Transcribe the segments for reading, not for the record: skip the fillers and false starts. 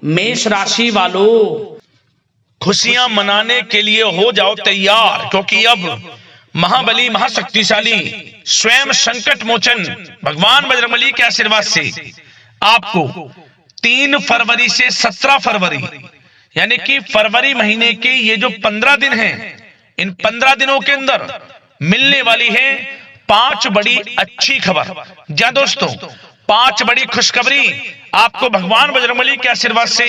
मेष राशि वालों, खुशियां मनाने के लिए हो जाओ तैयार, क्योंकि अब महाबली महाशक्तिशाली स्वयं संकट मोचन भगवान बजरंगबली के आशीर्वाद से आपको 3 फरवरी से 17 फरवरी यानी कि फरवरी महीने के ये जो 15 दिन हैं, इन 15 दिनों के अंदर मिलने वाली है 5 बड़ी अच्छी खबर। जी दोस्तों, 5 बड़ी खुशखबरी आपको भगवान बजरंगबली के आशीर्वाद से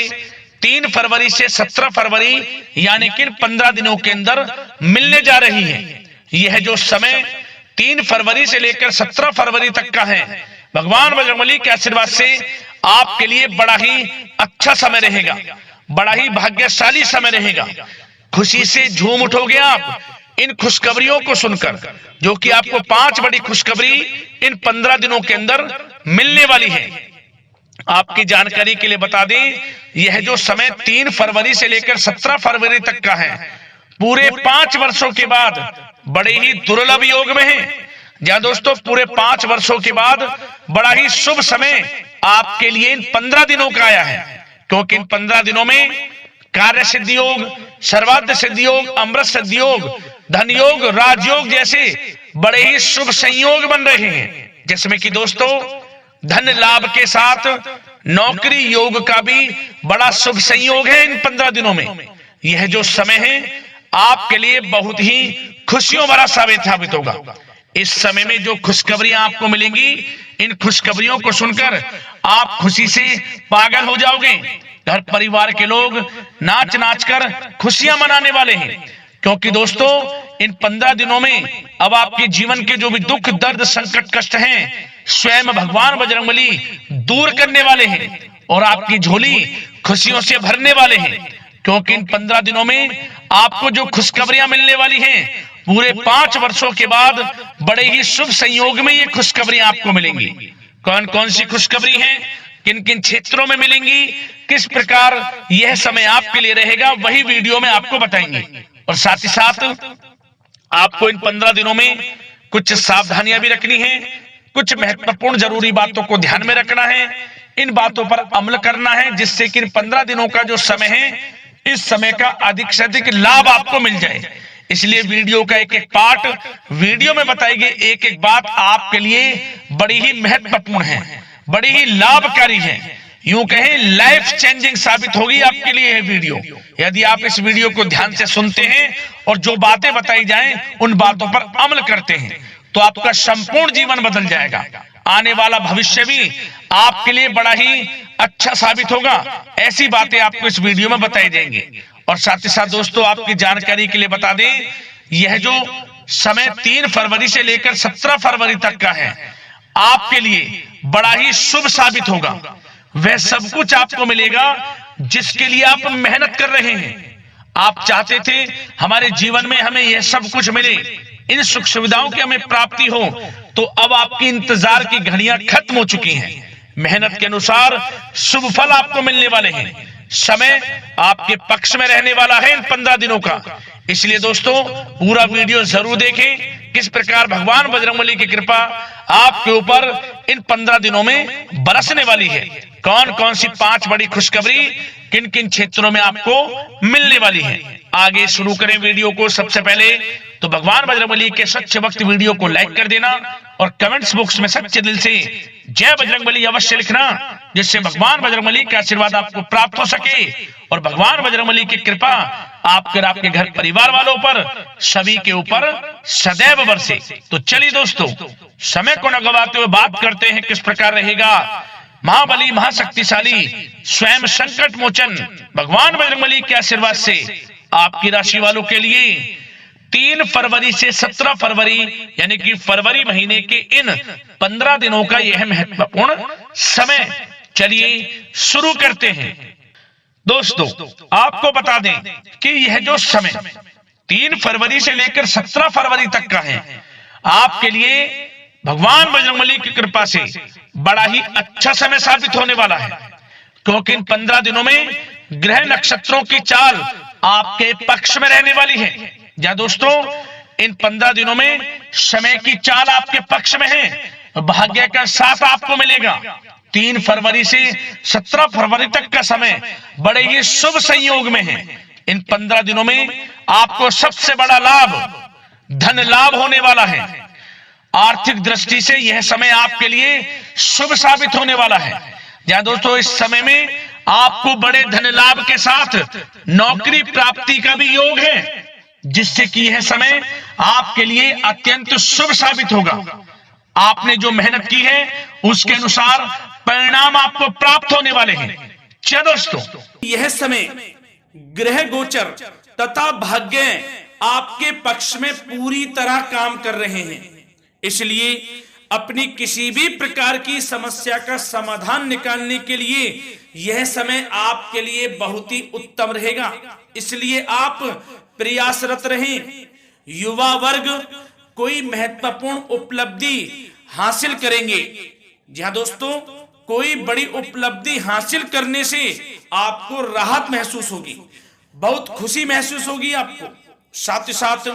3 फरवरी से 17 फरवरी यानी कि 15 दिनों के अंदर मिलने जा रही है। यह जो समय 3 फरवरी से लेकर 17 फरवरी तक का है, भगवान बजरंगबली के आशीर्वाद से आपके लिए बड़ा ही अच्छा समय रहेगा, बड़ा ही भाग्यशाली समय रहेगा। खुशी से झूम उठोगे आप इन खुशखबरियों को सुनकर, जो कि आपको 5 बड़ी खुशखबरी इन 15 दिनों के अंदर मिलने वाली है। आपकी जानकारी के लिए बता दें, यह जो समय 3 फरवरी से लेकर 17 फरवरी तक का है, पूरे 5 वर्षों के बाद बड़े ही दुर्लभ योग में है। जहां दोस्तों पूरे 5 वर्षों के बाद बड़ा ही शुभ समय आपके लिए इन 15 दिनों का आया है, क्योंकि इन 15 दिनों में कार्य सिद्धि योग, सर्वार्थ सिद्धि योग, अमृत सिद्धि योग, धन योग, राजयोग जैसे बड़े ही शुभ संयोग बन रहे हैं, जिसमें कि दोस्तों धन लाभ के साथ नौकरी योग का भी बड़ा शुभ संयोग है। इन 15 दिनों में यह जो समय है आपके लिए बहुत ही खुशियों भरा साबित होगा। इस समय में जो खुशखबरियां आपको मिलेंगी, इन खुशखबरियों को सुनकर आप खुशी से पागल हो जाओगे। घर परिवार के लोग नाच नाच कर खुशियां मनाने वाले हैं, क्योंकि दोस्तों इन 15 दिनों में अब आपके जीवन के जो भी दुख दर्द संकट कष्ट हैं, स्वयं भगवान बजरंगबली दूर करने वाले हैं और आपकी झोली खुशियों से भरने वाले हैं। क्योंकि इन 15 दिनों में आपको जो खुशखबरियां मिलने वाली हैं, पूरे 5 वर्षों के बाद बड़े ही शुभ संयोग में ये खुशखबरियां आपको मिलेंगी। कौन कौन सी खुशखबरी हैं, किन किन क्षेत्रों में मिलेंगी, किस प्रकार यह समय आपके लिए रहेगा, वही वीडियो में आपको बताएंगे। और साथ ही साथ आपको इन 15 दिनों में कुछ सावधानियां भी रखनी है, कुछ महत्वपूर्ण जरूरी बातों को ध्यान में रखना है, इन बातों पर अमल करना है, जिससे कि इन 15 दिनों का जो समय है, इस समय का अधिक से अधिक लाभ आपको मिल जाए। इसलिए वीडियो का एक एक पार्ट वीडियो में बताई गई एक एक बात आपके लिए बड़ी ही महत्वपूर्ण है, बड़ी ही लाभकारी है, यूं कहें लाइफ चेंजिंग साबित होगी आपके लिए यह वीडियो। यदि आप इस वीडियो को ध्यान से सुनते हैं और जो बातें बताई जाएं उन बातों पर अमल करते हैं, तो आपका संपूर्ण जीवन बदल जाएगा। आने वाला भविष्य भी आपके लिए बड़ा ही अच्छा साबित होगा। ऐसी बातें आपको इस वीडियो में बताई जाएंगी। और साथ ही साथ दोस्तों आपकी जानकारी के लिए बता दें, यह जो समय 3 फरवरी से लेकर 17 फरवरी तक का है, आपके लिए बड़ा ही शुभ साबित होगा। वह सब कुछ आपको मिलेगा जिसके लिए आप मेहनत कर रहे हैं। आप चाहते थे हमारे जीवन में हमें यह सब कुछ मिले, इन सुख सुविधाओं की हमें प्राप्ति हो, तो अब आपकी इंतजार की घड़ियां खत्म हो चुकी हैं। मेहनत के अनुसार शुभ फल आपको मिलने वाले हैं। समय आपके पक्ष में रहने वाला है इन 15 दिनों का। इसलिए दोस्तों पूरा वीडियो जरूर देखें, किस प्रकार भगवान बजरंगबली की कृपा आपके ऊपर इन 15 दिनों में बरसने वाली है। कौन कौन सी 5 बड़ी खुशखबरी किन किन क्षेत्रों में आपको मिलने वाली है। आगे शुरू करें वीडियो को। सबसे पहले तो भगवान बजरंगबली के सच्चे भक्त वीडियो को लाइक कर देना और कमेंट्स बॉक्स में सच्चे दिल से जय बजरंगबली अवश्य लिखना, जिससे भगवान बजरंगबली का आशीर्वाद आपको प्राप्त हो सके और भगवान बजरंगबली की कृपा आपके घर परिवार वालों पर सभी के ऊपर सदैव बरसे। तो चलिए दोस्तों समय को न गवाते हुए बात करते हैं किस प्रकार रहेगा महाबली महाशक्तिशाली स्वयं संकट मोचन भगवान बजरंगबली के आशीर्वाद से आपकी राशि वालों के लिए 3 फरवरी से 17 फरवरी यानी कि फरवरी महीने के इन 15 दिनों का यह महत्वपूर्ण समय। चलिए शुरू करते हैं। दोस्तों आपको बता दें कि यह जो समय 3 फरवरी से लेकर 17 फरवरी तक का है, आपके लिए भगवान बजरंगबली की कृपा से बड़ा ही अच्छा समय साबित होने वाला है, क्योंकि इन 15 दिनों में ग्रह नक्षत्रों की चाल आपके पक्ष में रहने वाली है। या दोस्तों इन 15 दिनों में समय की चाल आपके पक्ष में है, भाग्य का साथ आपको मिलेगा। 3 फरवरी से 17 फरवरी तक का समय बड़े ही शुभ संयोग में है। इन 15 दिनों में आपको सबसे बड़ा लाभ धन लाभ होने वाला है। आर्थिक दृष्टि से यह समय आपके लिए शुभ साबित होने वाला है। जहां दोस्तों इस समय में आपको बड़े धन लाभ के साथ नौकरी प्राप्ति का भी योग है, जिससे कि यह समय आपके लिए अत्यंत शुभ साबित होगा। आपने जो मेहनत की है उसके अनुसार परिणाम आपको प्राप्त होने वाले हैं। क्या दोस्तों, यह समय ग्रह गोचर तथा भाग्य आपके पक्ष में पूरी तरह काम कर रहे हैं, इसलिए अपनी किसी भी प्रकार की समस्या का समाधान निकालने के लिए यह समय आपके लिए बहुत ही उत्तम रहेगा। इसलिए आप प्रयासरत रहें। युवा वर्ग कोई महत्वपूर्ण उपलब्धि हासिल करेंगे। जहां दोस्तों कोई बड़ी उपलब्धि हासिल करने से आपको राहत महसूस होगी, बहुत खुशी महसूस होगी आपको। साथ ही साथ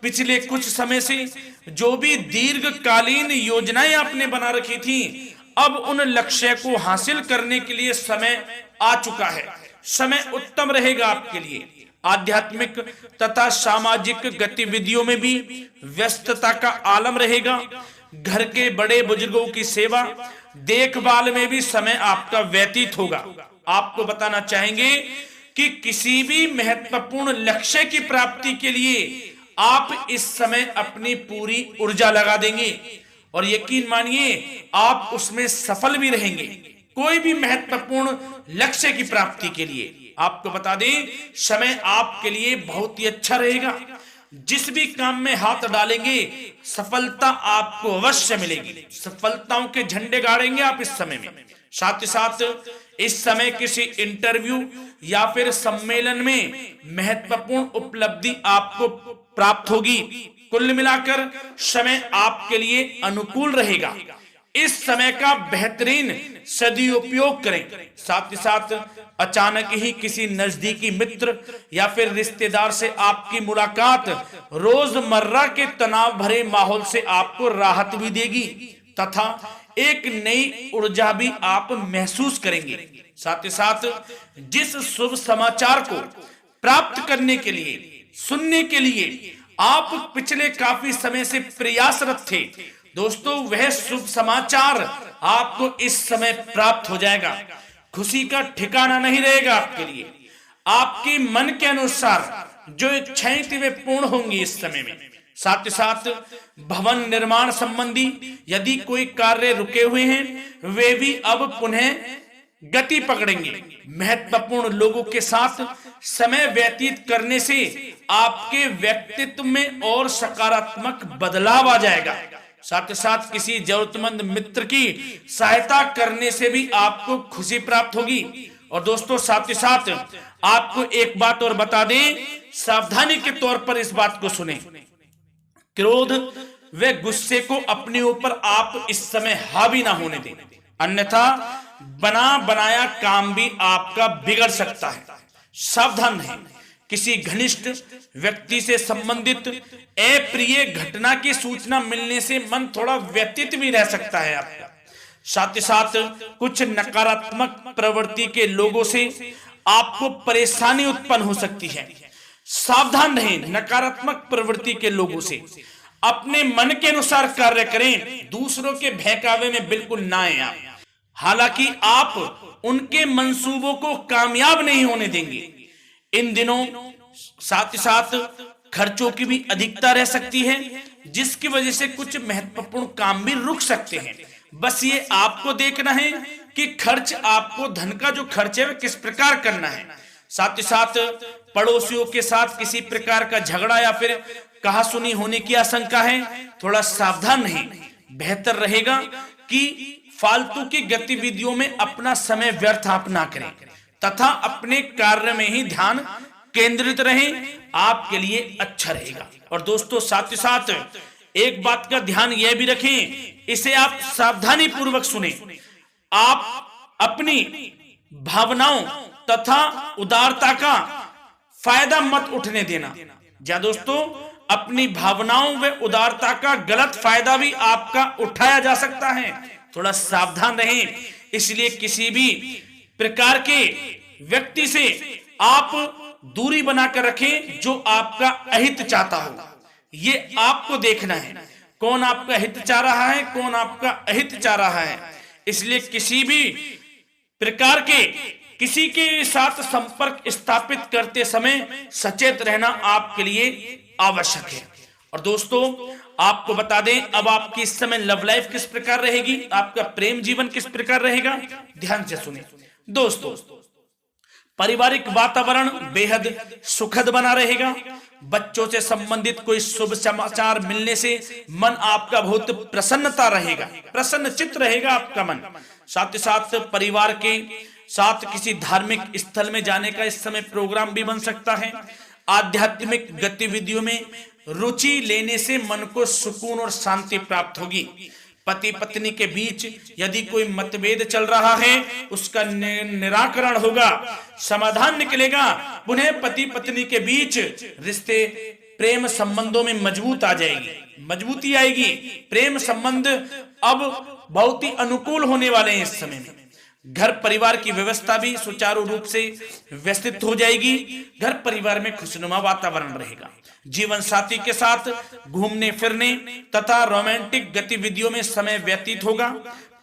पिछले कुछ समय से जो भी दीर्घकालीन योजनाएं आपने बना रखी थी, अब उन लक्ष्य को हासिल करने के लिए समय आ चुका है। समय उत्तम रहेगा आपके लिए। आध्यात्मिक तथा सामाजिक गतिविधियों में भी व्यस्तता का आलम रहेगा। घर के बड़े बुजुर्गों की सेवा देखभाल में भी समय आपका व्यतीत होगा। आपको बताना चाहेंगे कि किसी भी महत्वपूर्ण लक्ष्य की प्राप्ति के लिए आप इस समय अपनी पूरी ऊर्जा लगा देंगे और यकीन मानिए आप उसमें सफल भी रहेंगे। कोई भी महत्वपूर्ण लक्ष्य की प्राप्ति के लिए आपको बता दें समय आपके लिए बहुत ही अच्छा रहेगा। जिस भी काम में हाथ डालेंगे सफलता आपको अवश्य मिलेगी। सफलताओं के झंडे गाड़ेंगे आप इस समय में। साथ ही साथ इस समय किसी इंटरव्यू या फिर सम्मेलन में महत्वपूर्ण उपलब्धि आपको प्राप्त होगी। कुल मिलाकर समय आपके लिए अनुकूल रहेगा। इस समय का बेहतरीन सदुपयोग करें। साथ ही साथ अचानक ही किसी नजदीकी मित्र या फिर रिश्तेदार से आपकी मुलाकात रोजमर्रा के तनाव भरे माहौल से आपको राहत भी देगी तथा एक नई ऊर्जा भी आप महसूस करेंगे। साथ ही साथ जिस शुभ समाचार को प्राप्त करने के लिए सुनने के लिए आप पिछले काफी समय से प्रयासरत थे दोस्तों, वह शुभ समाचार आपको इस समय प्राप्त हो जाएगा। खुशी का ठिकाना नहीं रहेगा आपके लिए। आपके मन के अनुसार जो इच्छाएं थी वे पूर्ण होंगी इस समय में। साथ ही साथ भवन निर्माण संबंधी यदि कोई कार्य रुके हुए हैं वे भी अब पुनः गति पकड़ेंगे। महत्वपूर्ण लोगों के साथ समय व्यतीत करने से आपके व्यक्तित्व में और सकारात्मक बदलाव आ जाएगा। साथ ही साथ किसी जरूरतमंद मित्र की सहायता करने से भी आपको खुशी प्राप्त होगी। और दोस्तों साथ ही साथ आपको एक बात और बता दें, सावधानी के तौर पर इस बात को सुने। क्रोध व गुस्से को अपने ऊपर आप इस समय हावी ना होने दें, अन्यथा बना बनाया काम भी आपका बिगड़ सकता है। सावधान रहें। किसी घनिष्ठ व्यक्ति से संबंधित अप्रिय घटना की सूचना मिलने से मन थोड़ा व्यतीत भी रह सकता है आपका। साथ ही साथ कुछ नकारात्मक प्रवृत्ति के लोगों से आपको परेशानी उत्पन्न हो सकती है। सावधान रहें नकारात्मक प्रवृत्ति के लोगों से। अपने मन के अनुसार कार्य करें, दूसरों के बहकावे में बिल्कुल ना आए आप। हालांकि आप उनके मंसूबों को कामयाब नहीं होने देंगे। इन दिनों साथ ही साथ खर्चों की भी अधिकता रह सकती है, जिसकी वजह से कुछ महत्वपूर्ण काम भी रुक सकते हैं। बस ये आपको देखना है कि खर्च आपको धन का जो खर्च है वह किस प्रकार करना है। साथ ही साथ पड़ोसियों के साथ किसी प्रकार का झगड़ा या फिर कहासुनी होने की आशंका है, थोड़ा सावधान रहें। बेहतर रहेगा कि फालतू की गतिविधियों में अपना समय व्यर्थ आप ना करें तथा अपने कार्य में ही ध्यान केंद्रित रहें, आपके लिए अच्छा रहेगा। और दोस्तों साथ ही साथ एक बात का ध्यान यह भी रखें, इसे आप सावधानी पूर्वक सुने। आप अपनी भावनाओं तथा उदारता का फायदा मत उठने देना। क्या दोस्तों, अपनी भावनाओं व उदारता का गलत फायदा भी आपका उठाया जा सकता है। थोड़ा सावधान रहें। इसलिए किसी भी प्रकार के व्यक्ति से आप दूरी बनाकर रखें जो आपका अहित चाहता हो। ये आपको देखना है, कौन आपका हित चाह रहा है, कौन आपका अहित चाह रहा है। इसलिए किसी भी प्रकार के किसी के साथ संपर्क स्थापित करते समय सचेत रहना आपके लिए आवश्यक है। और दोस्तों आपको बता दें, अब आपकी इस समय लव लाइफ किस प्रकार रहेगी, आपका प्रेम जीवन किस प्रकार रहेगा, ध्यान से सुने दोस्तों। पारिवारिक वातावरण बेहद सुखद बना रहेगा। बच्चों से संबंधित कोई शुभ समाचार मिलने से मन आपका बहुत प्रसन्नता रहेगा, प्रसन्न चित्त रहेगा आपका मन। साथ ही साथ परिवार के साथ किसी धार्मिक स्थल में जाने का इस समय प्रोग्राम भी बन सकता है। आध्यात्मिक गतिविधियों में रुचि लेने से मन को सुकून और शांति प्राप्त होगी। पति पत्नी के बीच यदि कोई मतभेद चल रहा है उसका निराकरण होगा, समाधान निकलेगा। पुनः पति पत्नी के बीच रिश्ते प्रेम संबंधों में मजबूती आएगी। प्रेम संबंध अब बहुत ही अनुकूल होने वाले हैं इस समय में। घर परिवार की व्यवस्था भी सुचारू रूप से व्यवस्थित हो जाएगी। घर परिवार में खुशनुमा वातावरण रहेगा। जीवन साथी के साथ घूमने फिरने तथा रोमांटिक गतिविधियों में समय व्यतीत होगा।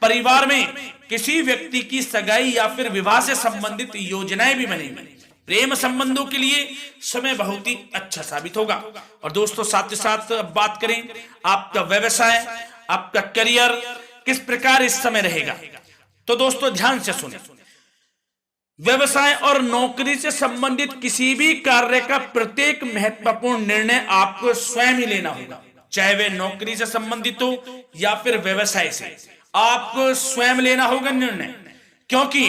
परिवार में किसी व्यक्ति की सगाई या फिर विवाह से संबंधित योजनाएं भी बनेंगी। प्रेम संबंधों के लिए समय बहुत ही अच्छा साबित होगा। और दोस्तों साथ ही साथ बात करें आपका व्यवसाय, आपका करियर किस प्रकार इस समय रहेगा, तो दोस्तों ध्यान से सुने। व्यवसाय और नौकरी से संबंधित किसी भी कार्य का प्रत्येक महत्वपूर्ण निर्णय आपको स्वयं ही लेना होगा, चाहे वे नौकरी से संबंधित हो या फिर व्यवसाय से। आपको स्वयं लेना होगा निर्णय, क्योंकि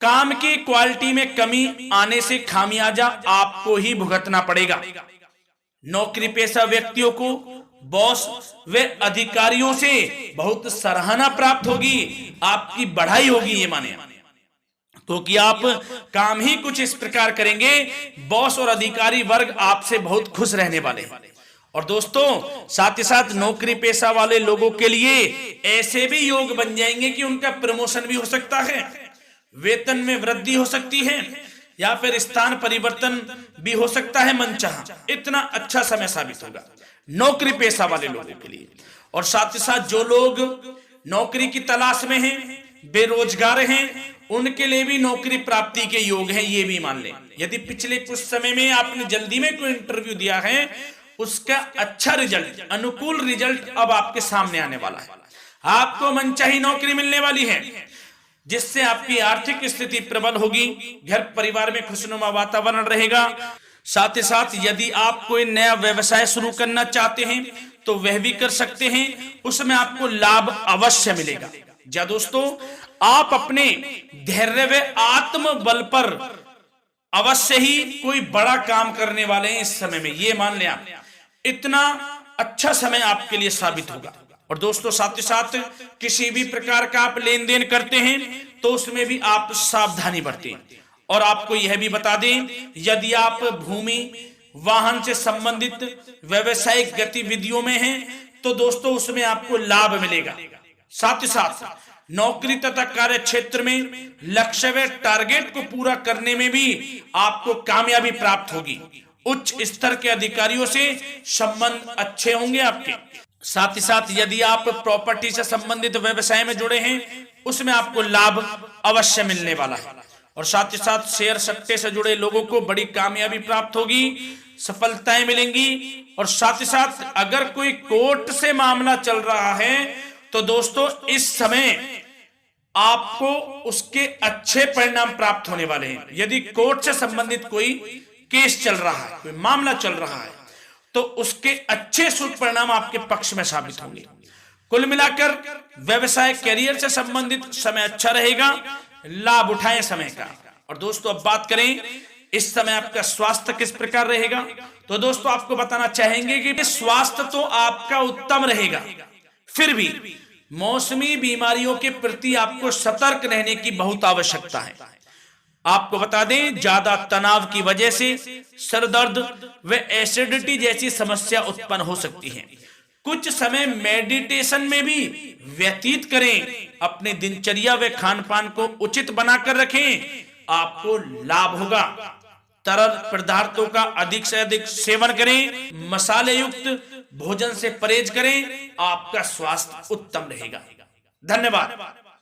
काम की क्वालिटी में कमी आने से खामियाजा आपको ही भुगतना पड़ेगा। नौकरी पेशा व्यक्तियों को बॉस व अधिकारियों से बहुत सराहना प्राप्त होगी, आपकी बढ़ाई होगी, ये माने तो कि आप काम ही कुछ इस प्रकार करेंगे, बॉस और अधिकारी वर्ग आपसे बहुत खुश रहने वाले हैं। और दोस्तों साथ ही साथ नौकरी पेशा वाले लोगों के लिए ऐसे भी योग बन जाएंगे कि उनका प्रमोशन भी हो सकता है, वेतन में वृद्धि हो सकती है, या फिर स्थान परिवर्तन भी हो सकता है मनचाहा। इतना अच्छा समय साबित होगा नौकरी पेशा वाले लोगों के लिए। और साथ ही साथ जो लोग नौकरी की तलाश में हैं, बेरोजगार हैं, उनके लिए भी नौकरी प्राप्ति के योग हैं, ये भी मान लें। यदि पिछले कुछ समय में आपने जल्दी में कोई इंटरव्यू दिया है, उसका अच्छा रिजल्ट, अनुकूल रिजल्ट अब आपके सामने आने वाला है। आपको मनचाही नौकरी मिलने वाली है, जिससे आपकी आर्थिक स्थिति प्रबल होगी। घर परिवार में खुशनुमा वातावरण रहेगा। साथ ही साथ यदि आप कोई नया व्यवसाय शुरू करना चाहते हैं तो वह भी कर सकते हैं, उसमें आपको लाभ अवश्य मिलेगा। जा दोस्तों आप अपने धैर्य व आत्मबल पर अवश्य ही कोई बड़ा काम करने वाले हैं इस समय में, ये मान लें आप। इतना अच्छा समय आपके लिए साबित होगा। और दोस्तों साथ ही साथ किसी भी प्रकार का आप लेन देन करते हैं तो उसमें भी आप सावधानी बरतें। और आपको यह भी बता दें, यदि आप भूमि वाहन से संबंधित व्यवसायिक गतिविधियों में हैं तो दोस्तों उसमें आपको लाभ मिलेगा। साथ ही साथ नौकरी तथा कार्य क्षेत्र में लक्ष्य व टारगेट को पूरा करने में भी आपको कामयाबी प्राप्त होगी। उच्च स्तर के अधिकारियों से संबंध अच्छे होंगे आपके। साथ ही साथ यदि आप प्रॉपर्टी से संबंधित व्यवसाय में जुड़े हैं उसमें आपको लाभ अवश्य मिलने वाला है। और साथ ही साथ शेयर सट्टे से जुड़े लोगों को बड़ी कामयाबी प्राप्त होगी, सफलताएं मिलेंगी। और साथ ही साथ अगर कोई कोर्ट से मामला चल रहा है तो दोस्तों इस समय आपको उसके अच्छे परिणाम प्राप्त होने वाले हैं। यदि कोर्ट से संबंधित कोई केस चल रहा है, कोई मामला चल रहा है, तो उसके अच्छे शुभ परिणाम आपके पक्ष में साबित होंगे। कुल मिलाकर व्यवसाय करियर से संबंधित समय अच्छा रहेगा, लाभ उठाएं समय का। और दोस्तों अब बात करें इस समय आपका स्वास्थ्य किस प्रकार रहेगा, तो दोस्तों आपको बताना चाहेंगे कि स्वास्थ्य तो आपका उत्तम रहेगा, फिर भी मौसमी बीमारियों के प्रति आपको सतर्क रहने की बहुत आवश्यकता है। आपको बता दें ज्यादा तनाव की वजह से सर दर्द व एसिडिटी जैसी समस्या उत्पन्न हो सकती है। कुछ समय मेडिटेशन में भी व्यतीत करें। अपने दिनचर्या व खान पान को उचित बनाकर रखें, आपको लाभ होगा। तरल पदार्थों का अधिक से अधिक सेवन करें, मसाले युक्त भोजन से परहेज करें, आपका स्वास्थ्य उत्तम रहेगा। धन्यवाद।